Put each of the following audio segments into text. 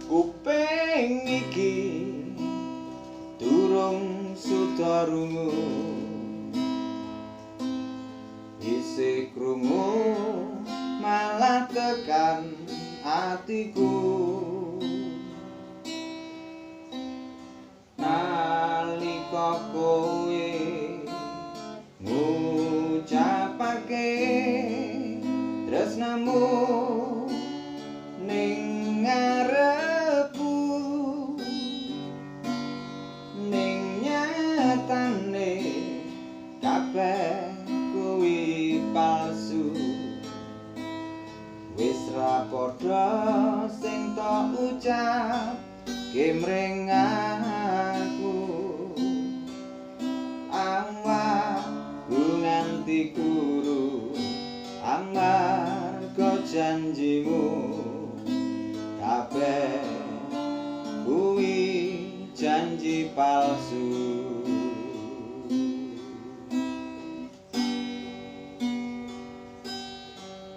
Kuping iki durung suda rungu, isih krungu malah tekan atiku. Nalika kowe ngucapake tresnamu ning ngarepku, ning nyatane kabeh kuwi palsu. Wis ra padha sing tok ucap kemring aku, awakku nganti guru amarga janjimu. Kabeh kuwi janji palsu.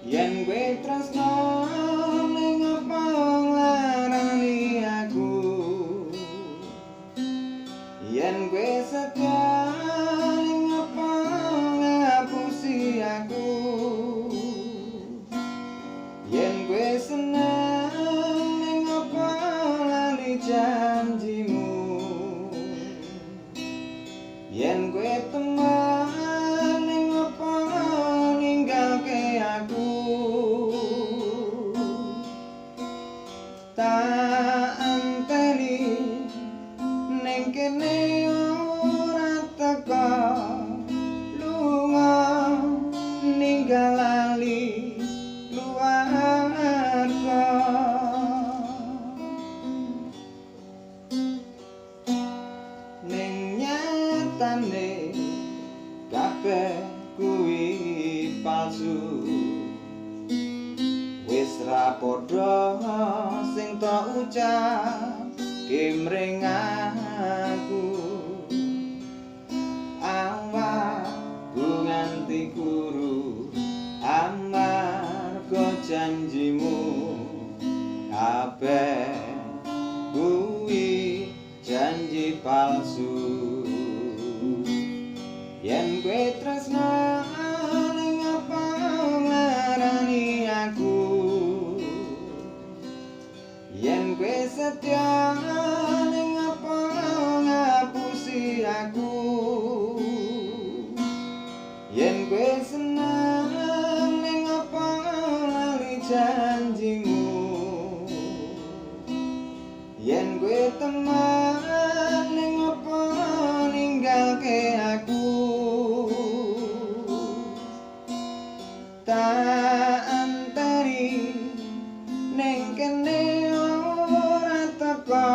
Yen kowe tresno ning apa nglarani aku, yen kowe setia ning apa ngapusi aku, yen kowe seneng ning apa lali janjimu, yen kowe teman ning apa ninggalke aku. Tak anteni ning kene ora teka, lunga ninggal lali luarga. Ning nyatane kabeh kuwi palsu. Wis ra padha sing tok ucap kemring aku, awakku nganti guru amarga janjimu. Kabeh kuwi janji palsu. Yen kowe tresno ning apa nglarani aku, yen kowe setia ning apa ngapusi aku, yen kowe seneng ning apa lali janjimu, yen kowe teman ning apa ninggalke aku. Tak anteri ning kene ora teka,